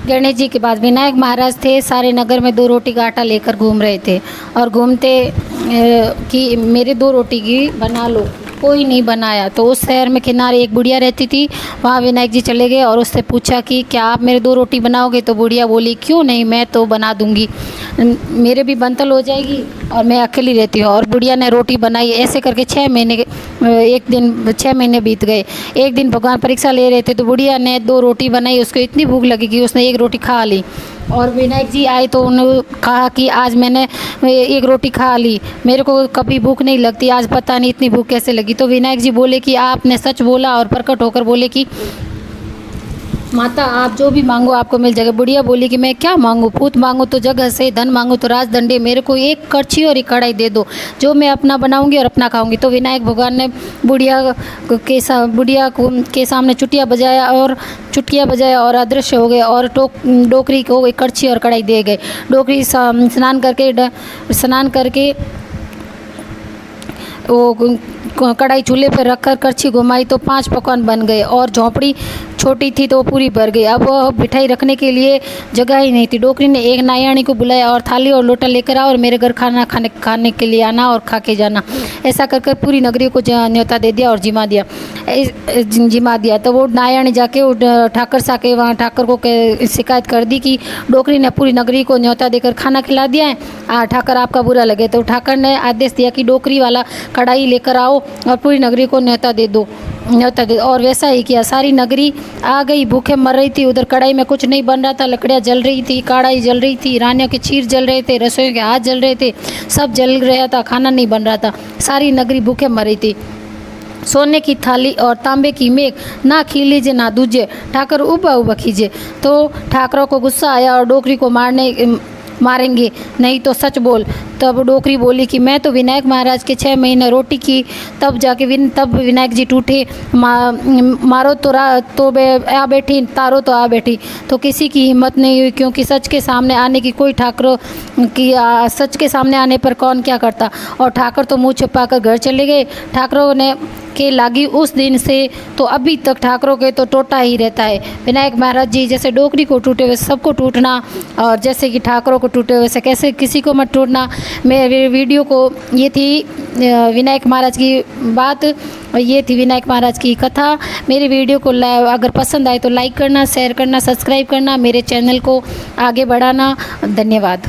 गणेश जी के बाद विनायक महाराज थे, सारे नगर में 2 रोटी का आटा लेकर घूम रहे थे और घूमते कि मेरे 2 रोटी की बना लो, कोई नहीं बनाया। तो उस शहर में किनारे एक बुढ़िया रहती थी, वहाँ विनायक जी चले गए और उससे पूछा कि क्या आप मेरे 2 रोटी बनाओगे? तो बुढ़िया बोली क्यों नहीं, मैं तो बना दूँगी, मेरे भी बंतल हो जाएगी और मैं अकेली रहती हूँ। और बुढ़िया ने रोटी बनाई। ऐसे करके 6 महीने बीत गए। एक दिन भगवान परीक्षा ले रहे थे तो बुढ़िया ने 2 रोटी बनाई, उसको इतनी भूख लगी कि उसने 1 रोटी खा ली। और विनायक जी आए तो उन्होंने कहा कि आज मैंने 1 रोटी खा ली, मेरे को कभी भूख नहीं लगती, आज पता नहीं इतनी भूख कैसे लगी। तो विनायक जी बोले कि आपने सच बोला, और प्रकट होकर बोले कि माता आप जो भी मांगो आपको मिल जाएगा। बुढ़िया बोली कि मैं क्या मांगूँ, पूत मांगो तो जगह से, धन मांगो तो राज दंडे, मेरे को 1 कड़छी और 1 कढ़ाई दे दो, जो मैं अपना बनाऊंगी और अपना खाऊंगी। तो विनायक भगवान ने बुढ़िया के सामने चुटिया बजाया और अदृश्य हो गए और डोकरी को 1 कड़छी और कढ़ाई दे गए। डोकरी स्नान करके वो कढ़ाई चूल्हे पर रखकर कड़छी घुमाई तो 5 पकवान बन गए और झोंपड़ी छोटी थी तो वो पूरी भर गई। अब वह मिठाई रखने के लिए जगह ही नहीं थी। डोकरी ने एक नायाणी को बुलाया और थाली और लोटा लेकर आओ और मेरे घर खाने के लिए आना और खा के जाना। ऐसा कर पूरी नगरी को न्योता दे दिया और जिमा दिया। तो वो नायाणी जाके ठाकर साके वहाँ ठाकर को शिकायत कर दी कि डोकरी ने पूरी नगरी को न्योता देकर खाना खिला दिया है, ठाकर आपका बुरा लगे। तो ठाकर ने आदेश दिया कि डोकरी वाला कढ़ाई लेकर आओ और पूरी नगरी को न्योता दे दो। और वैसा ही किया। सारी नगरी आ गई, भूखे मर रही थी। उधर कढ़ाई में कुछ नहीं बन रहा था, लकड़ियाँ जल रही थी, कढ़ाई जल रही थी, रानियों के चीर जल रहे थे, रसोइयों के हाथ जल रहे थे, सब जल रहा था, खाना नहीं बन रहा था। सारी नगरी भूखे मर रही थी। सोने की थाली और तांबे की मेघ, ना खीलीजे ना दूजे, ठाकर उबा खींचे। तो ठाकरों को गुस्सा आया और डोकरी को मारेंगे नहीं तो सच बोल। तब डोकरी बोली कि मैं तो विनायक महाराज के 6 महीने रोटी की, तब विनायक जी टूटे, मारो तो आ बैठी, तारो तो आ बैठी। तो किसी की हिम्मत नहीं हुई, क्योंकि सच के सामने आने की कोई सच के सामने आने पर कौन क्या करता। और ठाकर तो मुँह छुपाकर घर चले गए। ठाकरों ने के लागी उस दिन से तो अभी तक ठाकरों के तो टूटा ही रहता है। विनायक महाराज जी जैसे डोकरी को टूटे वैसे सबको टूटना, और जैसे कि ठाकरों को टूटे वैसे कैसे किसी को मत टूटना। मेरे वीडियो को ये थी विनायक महाराज की बात, ये थी विनायक महाराज की कथा। मेरी वीडियो को अगर पसंद आए तो लाइक करना, शेयर करना, सब्सक्राइब करना, मेरे चैनल को आगे बढ़ाना। धन्यवाद।